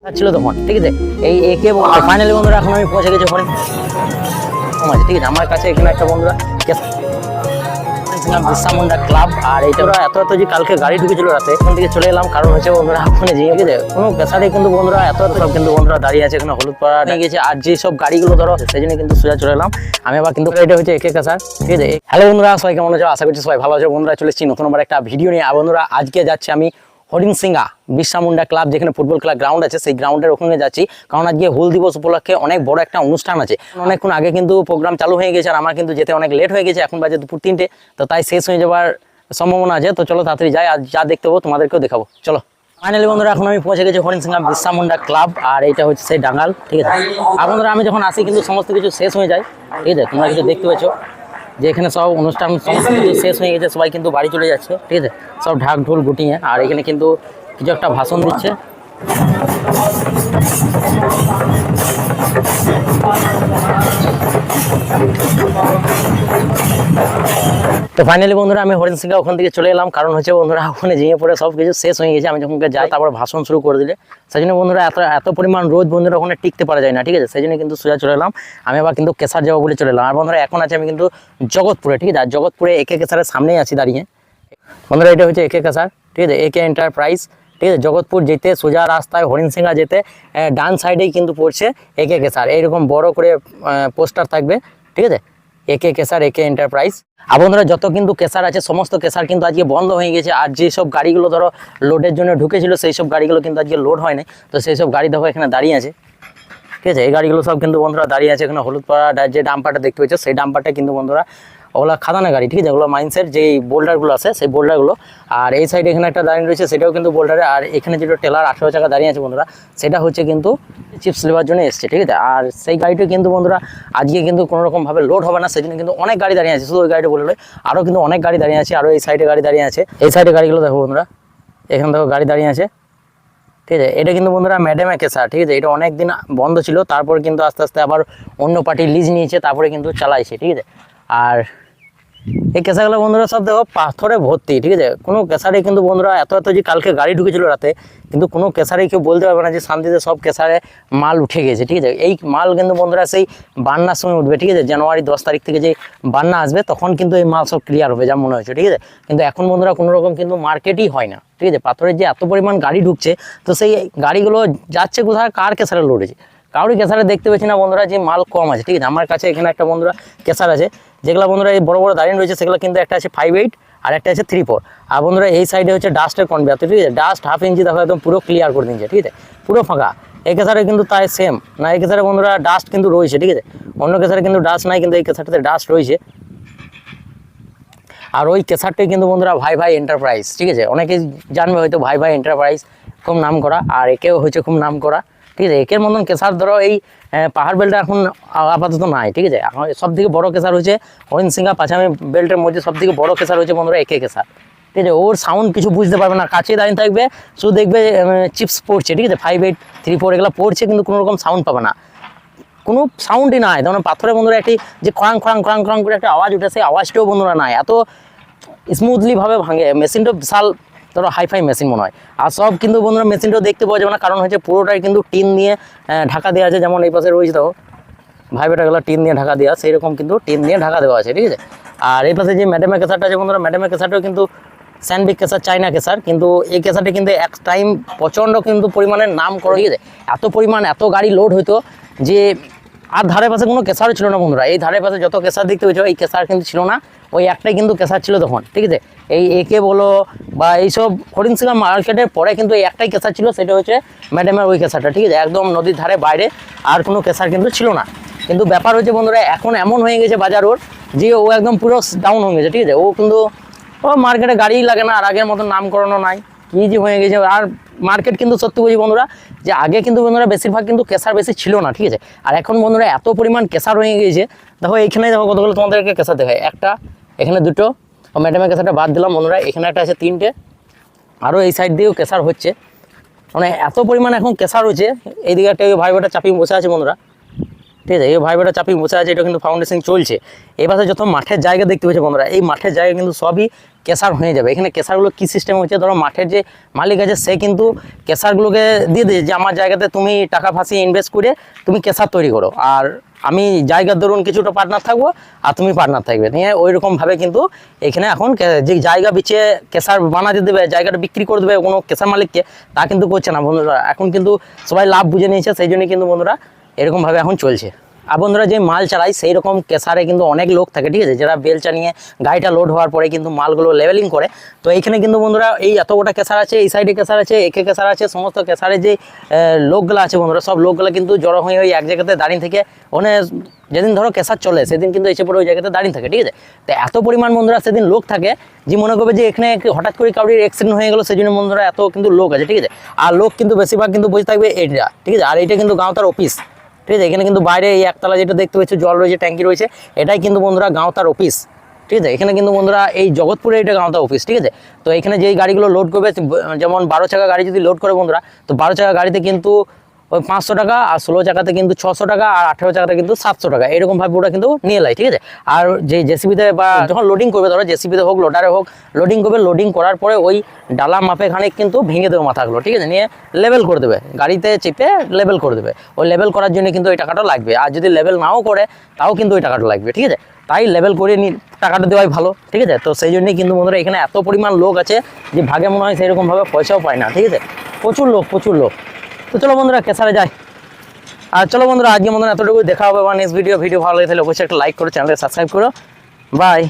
ছিল তখন, ঠিক আছে। এই একে ফাইনালি বন্ধুরা এখন আমি পৌঁছে গেছি ওখানে, ঠিক আছে। আমার কাছে এখানে একটা বন্ধুরা বিরসা মুন্ডা ক্লাব, আর এইটা এত যে কালকে গাড়ি ঢুকেছিল রাতে, এখান থেকে চলে এলাম। কারণ হচ্ছে বন্ধুরা ওখানে যেয়ে গেছে কোনো পেশারে কিন্তু বন্ধুরা সব কিন্তু বন্ধুরা দাঁড়িয়ে আছে, এখানে হলুদ পাড়া নিয়ে গেছে। আর যে সব গাড়িগুলো ধরো সেই জন্য কিন্তু সোজা চলে এলাম আমি। আবার কিন্তু এটা হচ্ছে একে কাছার, ঠিক আছে। হ্যালো বন্ধুরা, সবাই কেমন আছো? আশা করছি সবাই ভালো আছে। বন্ধুরা চলে এসেছি নতুন একটা ভিডিও নিয়ে। আর বন্ধুরা আজকে যাচ্ছি আমি হরিণসিঙ্গা বিরসা মুন্ডা ক্লাব, যেখানে ফুটবল খেলার গ্রাউন্ড আছে, সেই গ্রাউন্ডের ওখানে যাচ্ছি। কারণ আজকে হুল দিবস উপলক্ষে অনেক বড় একটা অনুষ্ঠান আছে। অনেকক্ষণ আগে কিন্তু প্রোগ্রাম চালু হয়ে গেছে, আর আমার কিন্তু যেতে অনেক লেট হয়ে গেছে, এখন বাজে দুপুর 3টে। তো তাই শেষ হয়ে যাওয়ার সম্ভাবনা আছে। তো চলো তাড়াতাড়ি যাই, আর যা দেখতে পাবো তোমাদেরকেও দেখাবো। চলো। ফাইনালি বন্ধুরা এখন আমি পৌঁছে গেছি হরিণসিঙ্গা বিরসা মুন্ডা ক্লাব, আর এইটা হচ্ছে সেই ডাঙ্গাল, ঠিক আছে। আর বন্ধুরা আমি যখন আসি কিন্তু সমস্ত কিছু শেষ হয়ে যায়, ঠিক আছে। তোমরা কিছু দেখতে পেয়েছো যে এখানে সব অনুষ্ঠান সমস্ত কিছু শেষ হয়ে গেছে, সবাই কিন্তু বাড়ি চলে যাচ্ছে, ঠিক আছে। সব ঢাক ঢোল গুটিয়ে, আর এখানে কিন্তু কিছু একটা ভাষণ দিচ্ছে। তো ফাইনালি বন্ধুরা আমি হরিণসিঙ্গা ওখান থেকে চলে এলাম। কারণ হচ্ছে বন্ধুরা ওখানে যেয়ে পরে সব কিছু শেষ হয়ে গেছে। আমি যখন যাই তারপর ভাষণ শুরু করে দিলে, সেই জন্য বন্ধুরা এত পরিমাণ রোদ বন্ধুরা ওখানে টিকতে পারা যায় না, ঠিক আছে। সেই জন্য কিন্তু সোজা চলে এলাম আমি। আবার কিন্তু কেসার যাবো বলে চলে এলাম। আর বন্ধুরা এখন আছে আমি কিন্তু জগৎপুরে, ঠিক আছে। আর জগৎপুরে একে কেসারের সামনেই আছি দাঁড়িয়ে। বন্ধুরা এটা হচ্ছে একে কেসার, ঠিক আছে, একে এন্টারপ্রাইজ, ঠিক আছে। জগৎপুর যেতে সোজা রাস্তায় হরিণসিঙ্গা যেতে ডান সাইডেই কিন্তু পড়ছে একে কেসার। এইরকম বড় করে পোস্টার থাকবে, ঠিক আছে, একে কেসার, একে এন্টারপ্রাইজ। আর বন্ধুরা যত কিন্তু কেসার আছে সমস্ত কেসার কিন্তু আজকে বন্ধ হয়ে গেছে। আর যেসব গাড়িগুলো ধরো লোডের জন্য ঢুকেছিল সেই সব গাড়িগুলো কিন্তু আজকে লোড হয় না। তো সেই সব গাড়ি দেখো এখানে দাঁড়িয়ে আছে, ঠিক আছে। এই গাড়িগুলো সব কিন্তু বন্ধুরা দাঁড়িয়ে আছে এখানে। হলুদ পাড়া যে ডাম্পারটা দেখতে পেয়েছো সেই ডাম্পারটা কিন্তু বন্ধুরা ওগুলো খাদানা গাড়ি, ঠিক আছে। ওগুলো মাইন্সের যে বোল্ডারগুলো আছে সেই বোল্ডারগুলো। আর এই সাইডে এখানে একটা দাঁড়িয়ে রয়েছে, সেটাও কিন্তু বোল্ডারে। আর এখানে যেটা টেলার 18 চাকা দাঁড়িয়ে আছে বন্ধুরা, সেটা হচ্ছে কিন্তু চিপস নেওয়ার জন্য এসছে, ঠিক আছে। আর সেই গাড়িটা কিন্তু বন্ধুরা আজকে কিন্তু কোনোরকমভাবে লোড হবে না, সেই জন্য কিন্তু অনেক গাড়ি দাঁড়িয়ে আছে। শুধু ওই গাড়িটা বলে নয়, আরও কিন্তু অনেক গাড়ি দাঁড়িয়ে আছে। আরও এই সাইডে গাড়ি দাঁড়িয়ে আছে। এই সাইডে গাড়িগুলো দেখো বন্ধুরা, এখানে দেখো গাড়ি দাঁড়িয়ে আছে, ঠিক আছে। এটা কিন্তু বন্ধুরা ম্যাডামে কেসার, ঠিক আছে। এটা অনেক দিন বন্ধ ছিল, তারপর কিন্তু আস্তে আস্তে আবার অন্য পার্টি লিজ নিয়েছে, তারপরে কিন্তু চালাইছে, ঠিক আছে। আর এই কেসারগুলো বন্ধুরা সব দেখো পাথরে ভর্তি, ঠিক আছে। কোনো কেসারে কিন্তু বন্ধুরা এত যে কালকে গাড়ি ঢুকেছিল রাতে, কিন্তু কোনো কেসারে কেউ বলতে পারবে না যে শান্তিতে সব কেসারে মাল উঠে গেছে, ঠিক আছে। এই মাল কিন্তু বন্ধুরা সেই বান্নার সময় উঠবে, ঠিক আছে। জানুয়ারি 10 তারিখ থেকে যে বান্না আসবে তখন কিন্তু এই মাল সব ক্লিয়ার হবে যা মনে হয়েছে, ঠিক আছে। কিন্তু এখন বন্ধুরা কোনো রকম কিন্তু মার্কেটই হয় না, ঠিক আছে। পাথরের যে এত পরিমাণ গাড়ি ঢুকছে, তো সেই গাড়িগুলো যাচ্ছে কোথায়, কার কেসারে লোড হয়েছে, কারোরই কেসারে দেখতে পেয়েছি না বন্ধুরা যে মাল কম আছে, ঠিক আছে। আমার কাছে এখানে একটা বন্ধুরা কেসার আছে, যেগুলো বন্ধুরা এই বড় বড় দাঁড়িয়ে রয়েছে, সেগুলো কিন্তু একটা আছে 5.8 আর একটা আছে 3.4। আর বন্ধুরা এই সাইডে হচ্ছে ডাস্টের কনভেয়ার, ঠিক আছে। ডাস্ট হাফ ইঞ্চি দেখো একদম পুরো ক্লিয়ার করে দিচ্ছে, ঠিক আছে, পুরো ফাঁকা। এই কেসারে কিন্তু তাই সেম না, এই কেসারে বন্ধুরা ডাস্ট কিন্তু রয়েছে, ঠিক আছে। অন্য কেসারে কিন্তু ডাস্ট নাই, কিন্তু এই কেসারটাতে ডাস্ট রয়েছে। আর ওই কেসারটাই কিন্তু বন্ধুরা ভাই ভাই এন্টারপ্রাইজ, ঠিক আছে। অনেকেই জানবে হয়তো ভাই ভাই এন্টারপ্রাইজ খুব নাম করা, আর একেও হচ্ছে খুব নাম করা, ঠিক আছে। একের মতন কেসার ধরো এই পাহাড় বেল্টটা এখন আপাতত নাই, ঠিক আছে। এখন সব থেকে বড় কেসার হচ্ছে হরিণসিঙ্গা পাঁচামি বেল্টের মধ্যে সব থেকে বড় কেসার হচ্ছে বন্ধুরা একে কেসার, ঠিক আছে। ওর সাউন্ড কিছু বুঝতে পারবে না, কাছে দাঁড়িয়ে থাকবে, শুধু দেখবে চিপস পড়ছে, ঠিক আছে। 5.8 3.4 এগুলো পড়ছে, কিন্তু কোনো রকম সাউন্ড পাবে না, কোনো সাউন্ডই নাই। যেমন পাথরের বন্ধুরা একটি যে খরাং খরাং খরাং খরাং করে একটা আওয়াজ উঠে, সেই আওয়াজটাও বন্ধুরা নাই, এত স্মুথলিভাবে ভাঙে। মেশিনটা বিশাল ধরো হাইফাই মেশিন মনে হয়। আর সব কিন্তু বন্ধুরা মেশিনটাও দেখতে পাওয়া যাবে না, কারণ হচ্ছে পুরোটাই কিন্তু টিন দিয়ে ঢাকা দেওয়া আছে। যেমন এই পাশে রয়েছে দেখো ভাইবেটাগুলো টিন দিয়ে ঢাকা দেওয়া, সেই রকম কিন্তু টিন দিয়ে ঢাকা দেওয়া আছে, ঠিক আছে। আর এই পাশে যে ম্যাডামের কেসারটা আছে বন্ধুরা, ম্যাডামের কেসারটাও কিন্তু স্যান্ডবিক কেসার, চাইনা কেসার। কিন্তু এই কেসারটা কিন্তু এক টাইম প্রচণ্ড কিন্তু পরিমাণের নাম করে, ঠিক আছে। এত পরিমাণ এত গাড়ি লোড হইতো যে আর ধারে পাশে কোনো কেসারও ছিল না বন্ধুরা। এই ধারে পাশে যত কেসার দেখতে পেয়েছো, এই কেসার কিন্তু ছিল না, ওই একটাই কিন্তু কেসার ছিল তখন, ঠিক আছে। এই একে বলো বা এইসব হরিণসিঙ্গা মার্কেটের পরে কিন্তু এই একটাই কেসার ছিল, সেটা হচ্ছে ম্যাডামের ওই কেসারটা, ঠিক আছে। একদম নদীর ধারে বাইরে আর কোনো কেসার কিন্তু ছিল না। কিন্তু ব্যাপার হচ্ছে বন্ধুরা এখন এমন হয়ে গেছে বাজার ওর, যে ও একদম পুরো ডাউন হয়ে গেছে, ঠিক আছে। ও কিন্তু ও মার্কেটে গাড়িই লাগে না, আর আগের মতো নাম করানো নাই, কী যে হয়ে গেছে। আর মার্কেট কিন্তু সত্যি বলছি বন্ধুরা যে আগে কিন্তু বন্ধুরা বেশিরভাগ কিন্তু কেসার বেশি ছিল না, ঠিক আছে। আর এখন বন্ধুরা এত পরিমাণ কেসার হয়ে গেছে। দেখো এইখানে দেখো কতগুলো তোমাদেরকে কেসার দেখায়, একটা এখানে দুটো, ও ম্যাডামের কেসারটা বাদ দিলাম বন্ধুরা, এখানে একটা আছে 3টে, আরও এই সাইড দিয়েও কেসার হচ্ছে। মানে এত পরিমাণ এখন কেসার হচ্ছে। এইদিকে একটা ভাই বোটা চাপিয়ে বসে আছে বন্ধুরা, ঠিক আছে। এই ভাইবেটা চাপিয়ে বসে আছে, এটা কিন্তু ফাউন্ডেশন চলছে। এই পাশে যত মাঠের জায়গা দেখতে পাচ্ছি বন্ধুরা, এই মাঠের জায়গা কিন্তু সবই কেসার হয়ে যাবে। এখানে কেসারগুলো কী সিস্টেম হচ্ছে, ধরো মাঠের যে মালিক আছে সে কিন্তু কেসারগুলোকে দিয়ে দিয়েছে যে আমার জায়গাতে তুমি টাকা ফাঁসিয়ে ইনভেস্ট করে তুমি কেসার তৈরি করো, আর আমি জায়গার ধরুন কিছুটা পার্টনার থাকবো আর তুমি পার্টনার থাকবে, নিয়ে ওইরকমভাবে কিন্তু এখানে এখন যে জায়গা বিছিয়ে কেসার বানাতে দেবে, জায়গাটা বিক্রি করে দেবে কোনো কেসার মালিককে, তা কিন্তু করছে না বন্ধুরা। এখন কিন্তু সবাই লাভ বুঝে নিয়েছে, সেই জন্যই কিন্তু বন্ধুরা এরকমভাবে এখন চলছে। আর বন্ধুরা যে মাল চালায় সেই রকম কেসারে কিন্তু অনেক লোক থাকে, ঠিক আছে, যারা বেলচা নিয়ে গাড়িটা লোড হওয়ার পরে কিন্তু মালগুলো লেভেলিং করে। তো এইখানে কিন্তু বন্ধুরা এই এত গোটা কেসার আছে, এই সাইডে কেসার আছে, একে কেসার আছে, সমস্ত কেসারে যে লোকগুলো আছে বন্ধুরা, সব লোকগুলো কিন্তু জড়ো হয়ে ওই এক জায়গাতে দাঁড়িয়ে থেকে ওখানে যেদিন ধরো কেসার চলে সেদিন কিন্তু এসে পরে ওই জায়গাতে দাঁড়িয়ে থাকে, ঠিক আছে। তো এত পরিমাণ বন্ধুরা সেদিন লোক থাকে যে মনে করবে যে এখানে হঠাৎ করে কাউরির অ্যাক্সিডেন্ট হয়ে গেলো, সেই জন্য বন্ধুরা এত কিন্তু লোক আছে, ঠিক আছে। আর লোক কিন্তু বেশিরভাগ কিন্তু বসে থাকবে এটা, ঠিক আছে। আর এইটা কিন্তু গাঁওতার অফিস, ঠিক আছে। এখানে কিন্তু বাইরে এই একতলা যেটা দেখতে পাচ্ছ জল রয়েছে, ট্যাঙ্কি রয়েছে, এটাই কিন্তু বন্ধুরা গাঁওতার অফিস, ঠিক আছে। এখানে কিন্তু বন্ধুরা এই জগৎপুরে এটা গাঁওতা অফিস, ঠিক আছে। তো এখানে যেই গাড়িগুলো লোড করবে, যেমন 12 চাকা গাড়ি যদি লোড করে বন্ধুরা, তো 12 চাকা গাড়িতে কিন্তু ওই 500 টাকা, আর 16 চাকাতে কিন্তু 600 টাকা, আর 18 চাকাতে কিন্তু 700 টাকা, এরকমভাবে ওটা কিন্তু নিয়ে নেয়, ঠিক আছে। আর যে জেসিবিতে বা যখন লোডিং করবে, ধরো জেসিবিতে হোক লোডারে হোক লোডিং করবে, লোডিং করার পরে ওই ডালা মাপে খানিক কিন্তু ভেঙে দেবে মাথাগুলো, ঠিক আছে, নিয়ে লেভেল করে দেবে, গাড়িতে চেপে লেভেল করে দেবে। ওই লেভেল করার জন্য কিন্তু ওই টাকাটা লাগবে, আর যদি লেভেল নাও করে তাও কিন্তু ওই টাকাটা লাগবে, ঠিক আছে। তাই লেভেল করে টাকাটা দেওয়াই ভালো, ঠিক আছে। তো সেই জন্যই কিন্তু বন্ধুরা এখানে এত পরিমাণ লোক আছে যে ভাগে মনে হয় সেরকমভাবে পয়সাও পায় না, ঠিক আছে, প্রচুর লোক। তো চলো বন্ধুরা কেসারে যাই। আর চলো বন্ধুরা আজকে মতন এতটুকু, দেখা হবে বা নেক্সট ভিডিও ভালো লাগে তাহলে অবশ্যই একটা লাইক করো, চ্যানেলকে সাবস্ক্রাইব করো। বাই।